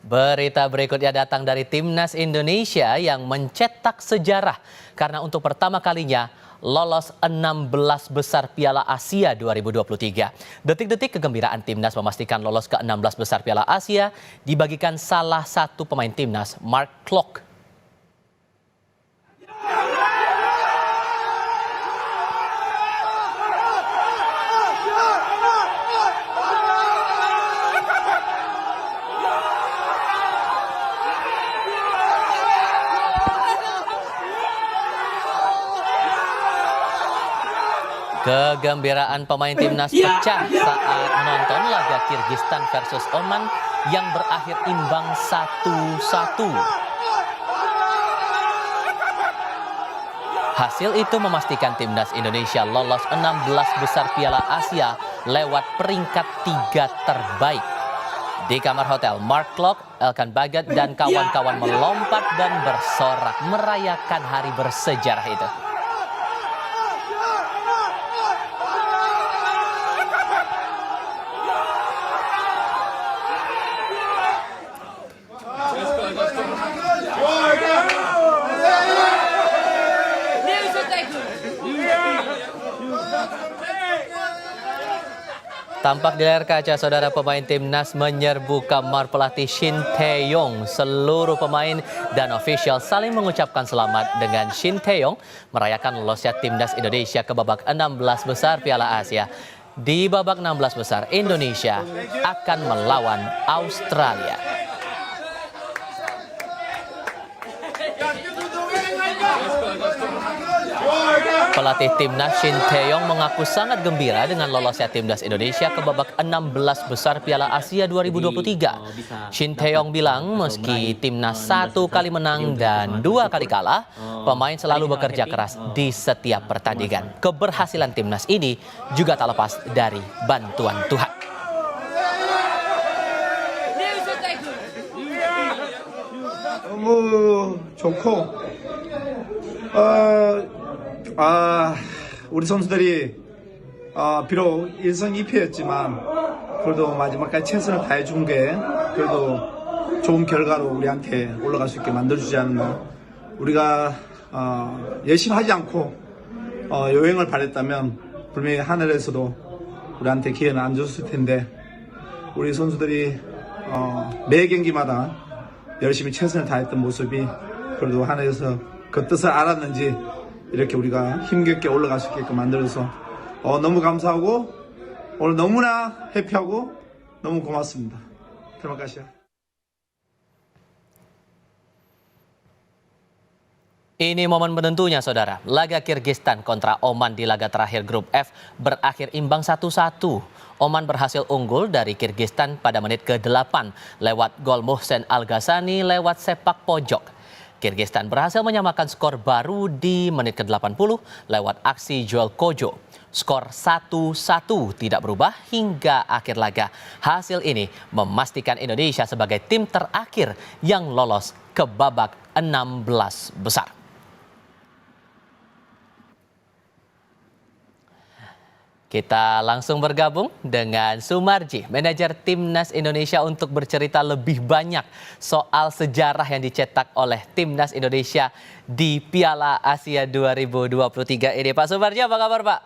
Berita berikutnya datang dari Timnas Indonesia yang mencetak sejarah karena untuk pertama kalinya lolos 16 besar Piala Asia 2023. Detik-detik kegembiraan Timnas memastikan lolos ke 16 besar Piala Asia dibagikan salah satu pemain Timnas, Mark Klok. Kegembiraan pemain Timnas pecah saat menonton laga Kirgistan versus Oman yang berakhir imbang 1-1. Hasil itu memastikan Timnas Indonesia lolos 16 besar Piala Asia lewat peringkat 3 terbaik. Di kamar hotel, Mark Klok, Elkan Bagat, dan kawan-kawan melompat dan bersorak merayakan hari bersejarah itu. Tampak di layar kaca, saudara, pemain Timnas menyerbu kamar pelatih Shin Tae-yong. Seluruh pemain dan ofisial saling mengucapkan selamat dengan Shin Tae-yong merayakan lolosnya Timnas Indonesia ke babak 16 besar Piala Asia. Di babak 16 besar, Indonesia akan melawan Australia. Pelatih Timnas Shin Tae-yong mengaku sangat gembira dengan lolosnya Timnas Indonesia ke babak 16 besar Piala Asia 2023. Shin Tae-yong bilang meski Timnas 1 kali menang dan 2 kali kalah, pemain selalu bekerja keras di setiap pertandingan. Keberhasilan Timnas ini juga tak lepas dari bantuan Tuhan. 너무 좋고 우리 선수들이 비록 1승 2패였지만 그래도 마지막까지 최선을 다해준 게 그래도 좋은 결과로 우리한테 올라갈 수 있게 만들어주지 않나. 우리가 열심히 하지 않고 요행을 바랬다면 분명히 하늘에서도 우리한테 기회는 안 줬을 텐데 우리 선수들이 매 경기마다 열심히 최선을 다했던 모습이 그래도 하늘에서 그 뜻을 알았는지 이렇게 우리가 힘겹게 올라갈 수 있게끔 만들어서 너무 감사하고 오늘 너무나 해피하고 너무 고맙습니다. Terima kasih. Ini momen penentunya, saudara. Laga Kirgistan kontra Oman di laga terakhir grup F berakhir imbang 1-1. Oman berhasil unggul dari Kirgistan pada menit ke-8 lewat gol Mohsen Al-Ghassani lewat sepak pojok. Kirgistan berhasil menyamakan skor baru di menit ke-80 lewat aksi Joel Kojo. Skor 1-1 tidak berubah hingga akhir laga. Hasil ini memastikan Indonesia sebagai tim terakhir yang lolos ke babak 16 besar. Kita langsung bergabung dengan Sumarji, manajer Timnas Indonesia, untuk bercerita lebih banyak soal sejarah yang dicetak oleh Timnas Indonesia di Piala Asia 2023 ini. Pak Sumarji, apa kabar, Pak?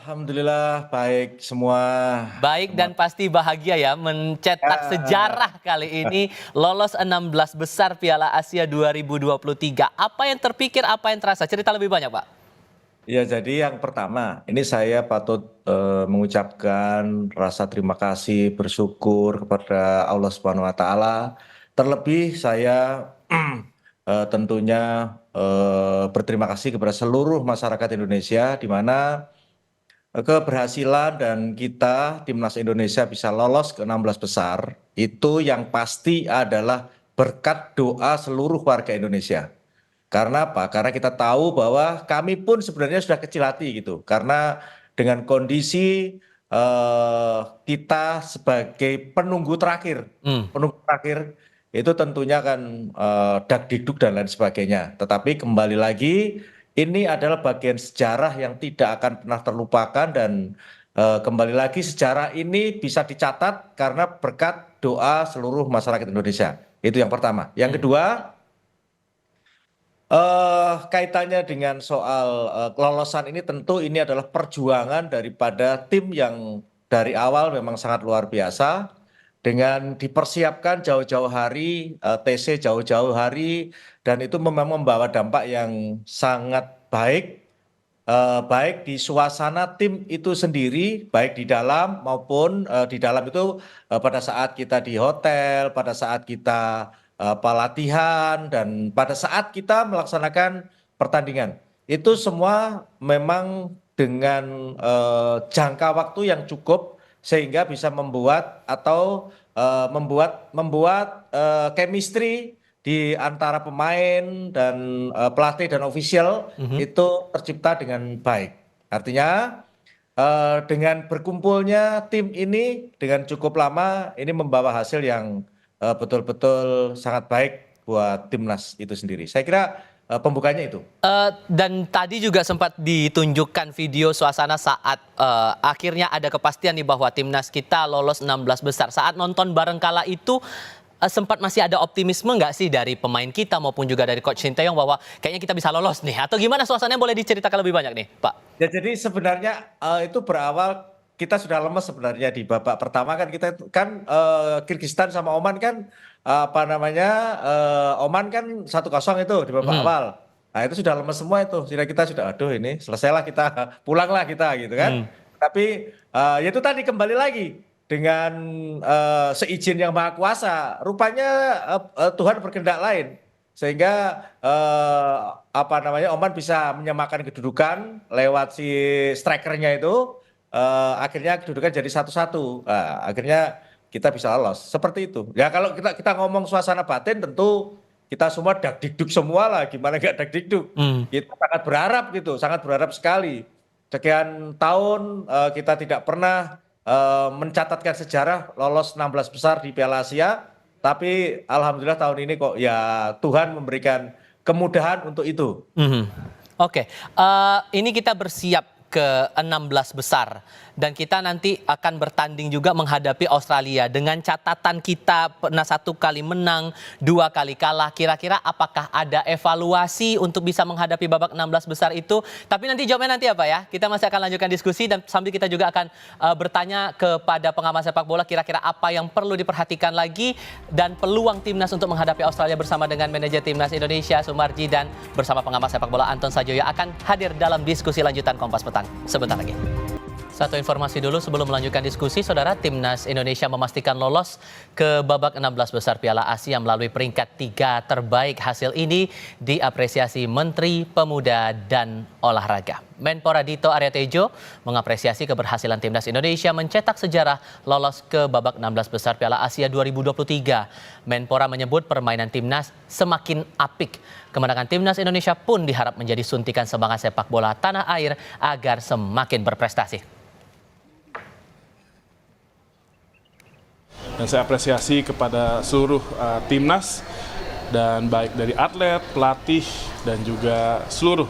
Alhamdulillah baik semua. Baik dan pasti bahagia ya mencetak sejarah kali ini lolos 16 besar Piala Asia 2023. Apa yang terpikir, apa yang terasa? Cerita lebih banyak, Pak. Ya, jadi yang pertama, ini saya patut mengucapkan rasa terima kasih, bersyukur kepada Allah Subhanahu wa Ta'ala. Terlebih saya tentunya berterima kasih kepada seluruh masyarakat Indonesia, di mana keberhasilan dan kita Timnas Indonesia bisa lolos ke 16 besar, itu yang pasti adalah berkat doa seluruh warga Indonesia. Karena apa? Karena kita tahu bahwa kami pun sebenarnya sudah kecil hati gitu. Karena dengan kondisi kita sebagai penunggu terakhir itu tentunya kan dagdikduk dan lain sebagainya. Tetapi kembali lagi, ini adalah bagian sejarah yang tidak akan pernah terlupakan, dan kembali lagi sejarah ini bisa dicatat karena berkat doa seluruh masyarakat Indonesia. Itu yang pertama. Yang kedua, kaitannya dengan soal kelolosan ini, tentu ini adalah perjuangan daripada tim yang dari awal memang sangat luar biasa dengan dipersiapkan jauh-jauh hari, TC jauh-jauh hari, dan itu memang membawa dampak yang sangat baik, baik di suasana tim itu sendiri, baik di dalam maupun di dalam itu pada saat kita di hotel, pada saat kita pelatihan, dan pada saat kita melaksanakan pertandingan. Itu semua memang dengan jangka waktu yang cukup sehingga bisa membuat atau membuat chemistry di antara pemain dan pelatih dan ofisial itu tercipta dengan baik. Artinya dengan berkumpulnya tim ini dengan cukup lama ini membawa hasil yang betul-betul sangat baik buat timnas itu sendiri. Saya kira pembukanya itu. Dan tadi juga sempat ditunjukkan video suasana saat akhirnya ada kepastian nih bahwa timnas kita lolos 16 besar. Saat nonton bareng kala itu sempat masih ada optimisme nggak sih dari pemain kita maupun juga dari Coach Sinteyong bahwa kayaknya kita bisa lolos nih? Atau gimana suasananya, boleh diceritakan lebih banyak nih, Pak? Ya, jadi sebenarnya itu berawal kita sudah lemes sebenarnya di babak pertama kan, kita kan Kirgistan sama Oman kan apa namanya, Oman kan 1-0 itu di babak awal. Nah itu sudah lemes semua itu. Kita sudah aduh ini selesailah kita pulanglah kita gitu kan. Tapi ya itu tadi kembali lagi dengan seizin yang maha kuasa. Rupanya Tuhan berkehendak lain. Sehingga apa namanya, Oman bisa menyamakan kedudukan lewat si strikernya itu, akhirnya kedudukan jadi 1-1. Akhirnya kita bisa lolos seperti itu. Ya kalau kita ngomong suasana batin, tentu kita semua dagdikduk semua lah, gimana nggak dagdikduk. Kita sangat berharap gitu, sangat berharap sekali. Sekian tahun kita tidak pernah mencatatkan sejarah lolos 16 besar di Piala Asia. Tapi alhamdulillah tahun ini kok ya Tuhan memberikan kemudahan untuk itu. Oke, ini kita bersiap ke 16 besar dan kita nanti akan bertanding juga menghadapi Australia. Dengan catatan kita pernah 1 kali menang, 2 kali kalah. Kira-kira apakah ada evaluasi untuk bisa menghadapi babak 16 besar itu? Tapi nanti jawabnya nanti apa ya? Kita masih akan lanjutkan diskusi dan sambil kita juga akan bertanya kepada pengamat sepak bola kira-kira apa yang perlu diperhatikan lagi dan peluang timnas untuk menghadapi Australia bersama dengan manajer timnas Indonesia Sumarji dan bersama pengamat sepak bola Anton Sanjoyo akan hadir dalam diskusi lanjutan Kompas Petang sebentar lagi. Satu informasi dulu sebelum melanjutkan diskusi, Saudara. Timnas Indonesia memastikan lolos ke babak 16 besar Piala Asia melalui peringkat 3 terbaik. Hasil ini diapresiasi Menteri Pemuda dan Olahraga. Menpora Dito Arya Tejo mengapresiasi keberhasilan Timnas Indonesia mencetak sejarah lolos ke babak 16 besar Piala Asia 2023. Menpora menyebut permainan Timnas semakin apik. Kemenangan Timnas Indonesia pun diharap menjadi suntikan semangat sepak bola tanah air agar semakin berprestasi. Dan saya apresiasi kepada seluruh timnas, dan baik dari atlet, pelatih, dan juga seluruh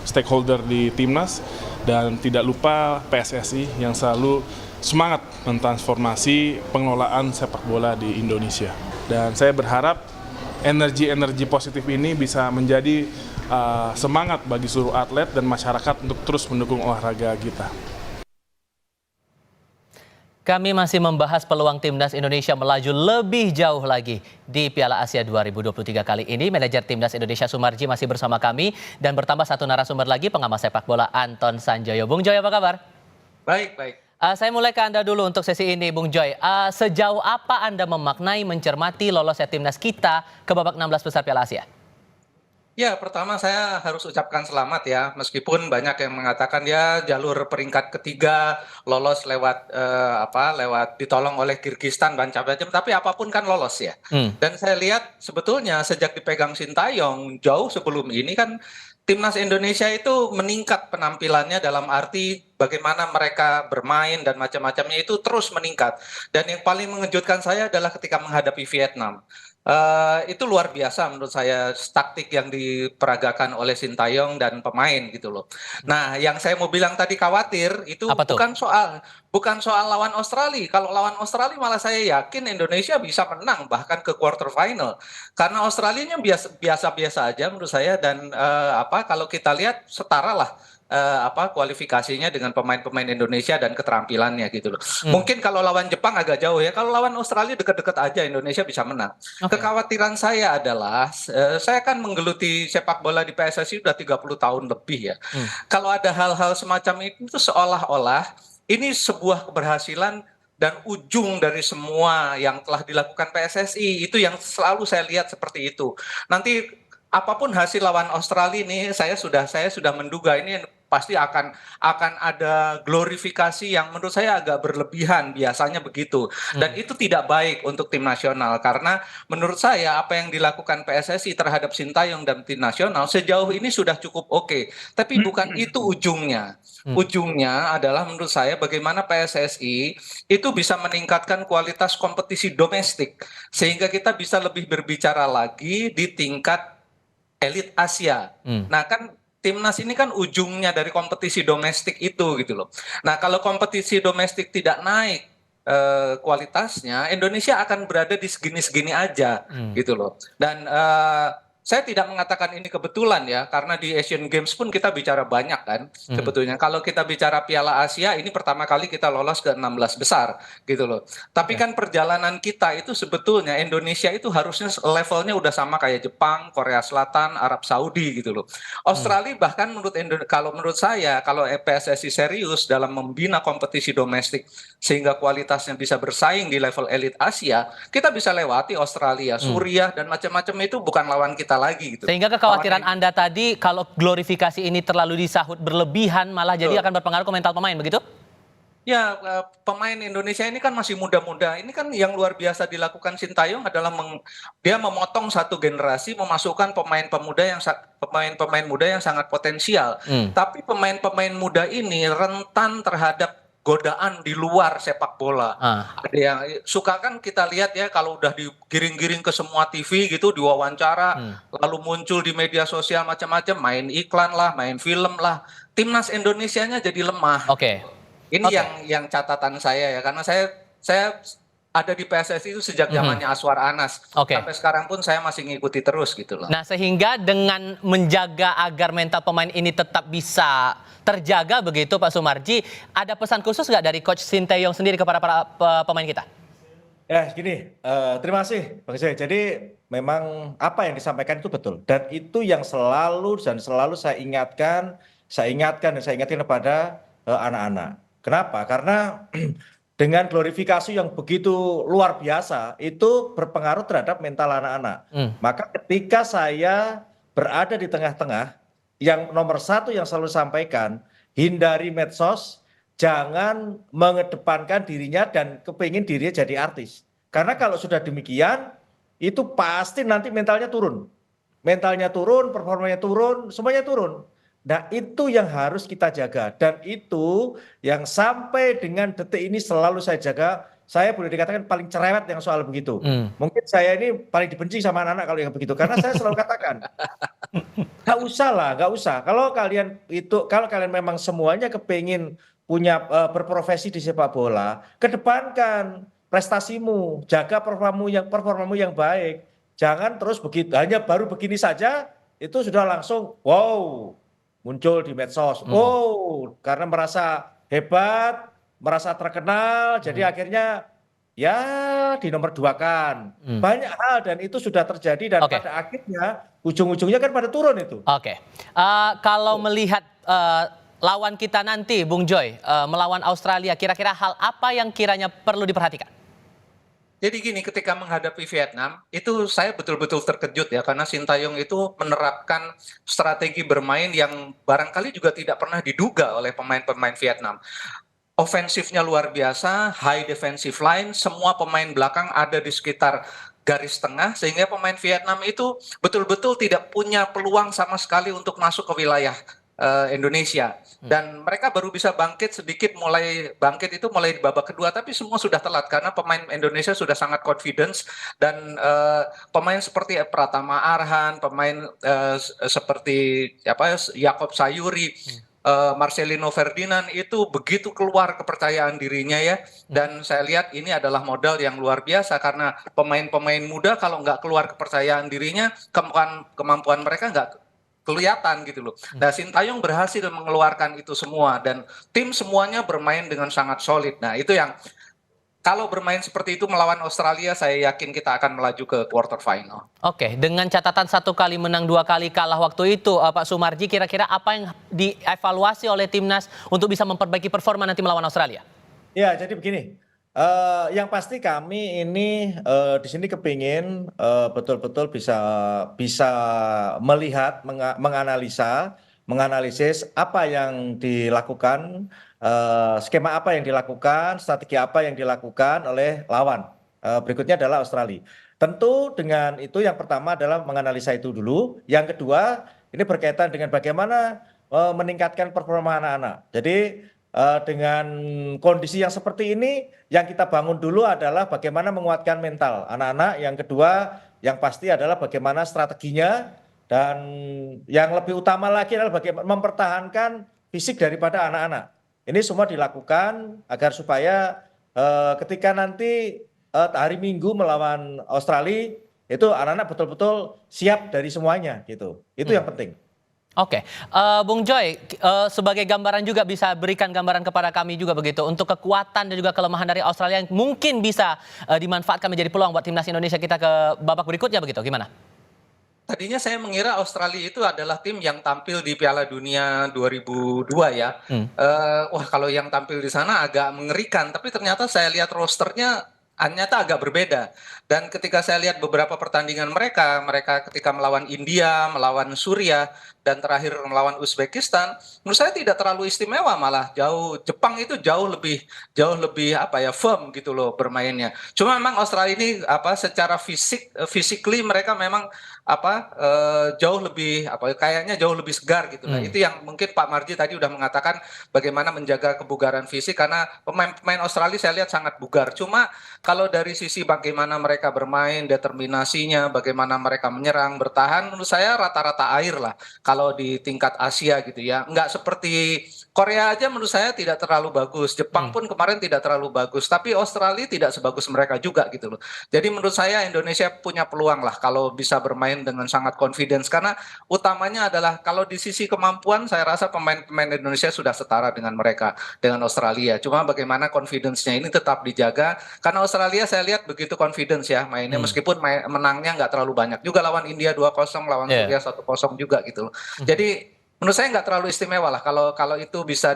stakeholder di timnas, dan tidak lupa PSSI yang selalu semangat mentransformasi pengelolaan sepak bola di Indonesia. Dan saya berharap energi-energi positif ini bisa menjadi semangat bagi seluruh atlet dan masyarakat untuk terus mendukung olahraga kita. Kami masih membahas peluang Timnas Indonesia melaju lebih jauh lagi di Piala Asia 2023 kali ini. Manajer Timnas Indonesia Sumarji masih bersama kami dan bertambah satu narasumber lagi, pengamat sepak bola Anton Sanjoyo. Bung Joy, apa kabar? Baik, baik. Saya mulai ke Anda dulu untuk sesi ini, Bung Joy. Sejauh apa Anda memaknai, mencermati lolosnya Timnas kita ke babak 16 besar Piala Asia? Ya, pertama saya harus ucapkan selamat ya, meskipun banyak yang mengatakan ya jalur peringkat ketiga lolos lewat lewat ditolong oleh Kirgistan macam-macam, tapi apapun kan lolos ya. Dan saya lihat sebetulnya sejak dipegang Sintayong jauh sebelum ini kan Timnas Indonesia itu meningkat penampilannya, dalam arti bagaimana mereka bermain dan macam-macamnya itu terus meningkat. Dan yang paling mengejutkan saya adalah ketika menghadapi Vietnam. Itu luar biasa menurut saya taktik yang diperagakan oleh Sintayong dan pemain gitu loh. Nah, yang saya mau bilang tadi khawatir itu Apa tuh? bukan soal lawan Australia. Kalau lawan Australia malah saya yakin Indonesia bisa menang bahkan ke quarter final. Karena Australianya biasa-biasa aja menurut saya dan kalau kita lihat setara lah kualifikasinya dengan pemain-pemain Indonesia dan keterampilannya gitu loh. Hmm, Mungkin kalau lawan Jepang agak jauh ya. Kalau lawan Australia dekat-dekat aja Indonesia bisa menang. oke. Kekhawatiran saya adalah saya kan menggeluti sepak bola di PSSI udah 30 tahun lebih ya. Hmm. Kalau ada hal-hal semacam itu seolah-olah ini sebuah keberhasilan dan ujung dari semua yang telah dilakukan PSSI itu yang selalu saya lihat seperti itu. Nanti apapun hasil lawan Australia ini saya sudah menduga ini pasti akan ada glorifikasi yang menurut saya agak berlebihan biasanya begitu dan itu tidak baik untuk tim nasional karena menurut saya apa yang dilakukan PSSI terhadap Sintayong dan tim nasional sejauh ini sudah cukup oke tapi bukan itu ujungnya. Hmm. Ujungnya adalah menurut saya bagaimana PSSI itu bisa meningkatkan kualitas kompetisi domestik sehingga kita bisa lebih berbicara lagi di tingkat elit Asia. Hmm. Nah kan timnas ini kan ujungnya dari kompetisi domestik itu gitu loh. Nah kalau kompetisi domestik tidak naik kualitasnya, Indonesia akan berada di segini-segini aja Hmm. gitu loh. Dan saya tidak mengatakan ini kebetulan ya, karena di Asian Games pun kita bicara banyak kan Hmm. sebetulnya. Kalau kita bicara Piala Asia, ini pertama kali kita lolos ke 16 besar gitu loh. Tapi Oke. kan perjalanan kita itu sebetulnya Indonesia itu harusnya levelnya udah sama kayak Jepang, Korea Selatan, Arab Saudi gitu loh. Hmm. Australia bahkan kalau menurut saya kalau PSSI serius dalam membina kompetisi domestik sehingga kualitasnya bisa bersaing di level elit Asia, kita bisa lewati Australia, Hmm. Suriah dan macam-macam itu bukan lawan kita lagi gitu. Sehingga kekhawatiran Anda tadi kalau glorifikasi ini terlalu disahut berlebihan malah jadi Betul. akan berpengaruh ke mental pemain, begitu? Ya, pemain Indonesia ini kan masih muda-muda. Ini kan yang luar biasa dilakukan Sintayong adalah dia memotong satu generasi, memasukkan pemain-pemain muda yang sangat potensial. Hmm. Tapi pemain-pemain muda ini rentan terhadap godaan di luar sepak bola. Ah. Ada yang suka kan kita lihat ya kalau udah digiring-giring ke semua TV gitu, diwawancara, lalu muncul di media sosial macam-macam, main iklan lah, main film lah. Timnas Indonesianya jadi lemah. Oke. Ini Oke. yang catatan saya ya, karena saya ada di PSSI itu sejak zamannya Aswar Anas. Oke. Sampai sekarang pun saya masih ngikuti terus gitu loh. Nah, sehingga dengan menjaga agar mental pemain ini tetap bisa terjaga begitu Pak Sumarji, ada pesan khusus nggak dari Coach Sintayong sendiri kepada para pemain kita? Ya, gini, terima kasih Bang Zai. Jadi memang apa yang disampaikan itu betul dan itu yang selalu saya ingatkan kepada anak-anak. Kenapa? Karena dengan glorifikasi yang begitu luar biasa itu berpengaruh terhadap mental anak-anak. Maka ketika saya berada di tengah-tengah, yang nomor satu yang selalu sampaikan, hindari medsos, jangan mengedepankan dirinya dan kepingin dirinya jadi artis. Karena kalau sudah demikian, itu pasti nanti mentalnya turun. Mentalnya turun, performanya turun, semuanya turun. Nah itu yang harus kita jaga. Dan itu yang sampai dengan detik ini selalu saya jaga. Saya boleh dikatakan paling cerewet yang soal begitu. Mungkin saya ini paling dibenci sama anak-anak kalau yang begitu. Karena saya selalu katakan, nggak usah lah, nggak usah. Kalau kalian memang semuanya kepingin punya berprofesi di sepak bola, kedepankan prestasimu, jaga performamu yang baik. Jangan terus begitu, hanya baru begini saja itu sudah langsung wow muncul di medsos. Wow, karena merasa hebat, merasa terkenal, jadi akhirnya ya dinomor duakan. Banyak hal dan itu sudah terjadi dan Oke. pada akhirnya ujung-ujungnya kan pada turun itu. Oke. Kalau melihat lawan kita nanti, Bung Joy, melawan Australia, kira-kira hal apa yang kiranya perlu diperhatikan? Jadi gini, ketika menghadapi Vietnam, itu saya betul-betul terkejut ya, karena Sintayong itu menerapkan strategi bermain yang barangkali juga tidak pernah diduga oleh pemain-pemain Vietnam. Ofensifnya luar biasa, high defensive line, semua pemain belakang ada di sekitar garis tengah, sehingga pemain Vietnam itu betul-betul tidak punya peluang sama sekali untuk masuk ke wilayah Indonesia. Dan mereka baru bisa bangkit sedikit, mulai bangkit itu mulai di babak kedua, tapi semua sudah telat karena pemain Indonesia sudah sangat confidence dan pemain seperti Pratama Arhan, pemain seperti Yakob Sayuri, Marcelino Ferdinand itu begitu keluar kepercayaan dirinya ya, dan saya lihat ini adalah modal yang luar biasa karena pemain-pemain muda kalau nggak keluar kepercayaan dirinya, kemampuan mereka nggak kelihatan gitu loh. Nah, Sintayong berhasil mengeluarkan itu semua dan tim semuanya bermain dengan sangat solid. Nah, itu yang kalau bermain seperti itu melawan Australia, saya yakin kita akan melaju ke quarter final. Oke, dengan catatan 1 kali menang 2 kali kalah waktu itu, Pak Sumarji, kira-kira apa yang dievaluasi oleh timnas untuk bisa memperbaiki performa nanti melawan Australia? Ya, jadi begini. Yang pasti kami ini di sini kepingin betul-betul bisa melihat, menganalisis apa yang dilakukan, skema apa yang dilakukan, strategi apa yang dilakukan oleh lawan. Berikutnya adalah Australia. Tentu dengan itu yang pertama adalah menganalisa itu dulu. Yang kedua ini berkaitan dengan bagaimana meningkatkan performa anak-anak. Jadi dengan kondisi yang seperti ini, yang kita bangun dulu adalah bagaimana menguatkan mental anak-anak. Yang kedua, yang pasti adalah bagaimana strateginya, dan yang lebih utama lagi adalah bagaimana mempertahankan fisik daripada anak-anak. Ini semua dilakukan agar supaya ketika nanti hari Minggu melawan Australia, itu anak-anak betul-betul siap dari semuanya gitu. Itu yang penting. Oke, Bung Joy, sebagai gambaran juga bisa berikan gambaran kepada kami juga begitu untuk kekuatan dan juga kelemahan dari Australia yang mungkin bisa dimanfaatkan menjadi peluang buat timnas Indonesia kita ke babak berikutnya begitu, gimana? Tadinya saya mengira Australia itu adalah tim yang tampil di Piala Dunia 2002 ya. Wah, kalau yang tampil di sana agak mengerikan, tapi ternyata saya lihat rosternya ternyata agak berbeda. Dan ketika saya lihat beberapa pertandingan mereka ketika melawan India, melawan Suriah, dan terakhir melawan Uzbekistan, menurut saya tidak terlalu istimewa, malah Jepang itu jauh lebih firm gitu loh bermainnya. Cuma memang Australia ini secara physically mereka memang jauh lebih kayaknya jauh lebih segar gitu. Nah, itu yang mungkin Pak Marji tadi udah mengatakan bagaimana menjaga kebugaran fisik karena pemain Australia saya lihat sangat bugar. Cuma kalau dari sisi bagaimana mereka bermain, determinasinya, bagaimana mereka menyerang, bertahan, menurut saya rata-rata air lah kalau di tingkat Asia gitu ya. Nggak seperti Korea aja menurut saya tidak terlalu bagus. Jepang pun kemarin tidak terlalu bagus. Tapi Australia tidak sebagus mereka juga gitu loh. Jadi menurut saya Indonesia punya peluang lah kalau bisa bermain dengan sangat confidence. Karena utamanya adalah kalau di sisi kemampuan saya rasa pemain-pemain Indonesia sudah setara dengan mereka, dengan Australia. Cuma bagaimana confidence-nya ini tetap dijaga. Karena Australia saya lihat begitu confidence ya mainnya. Meskipun menangnya nggak terlalu banyak. Juga lawan India 2-0, lawan Suriah 1-0 juga gitu loh. Jadi menurut saya nggak terlalu istimewa lah kalau itu bisa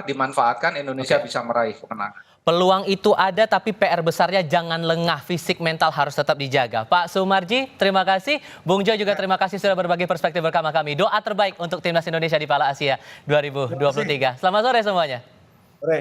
dimanfaatkan Indonesia bisa meraih kemenangan. Peluang itu ada tapi PR besarnya jangan lengah, fisik mental harus tetap dijaga. Pak Sumarji, terima kasih. Bung Jo juga terima kasih sudah berbagi perspektif bersama kami. Doa terbaik untuk timnas Indonesia di Piala Asia 2023. Selamat sore semuanya. Sore.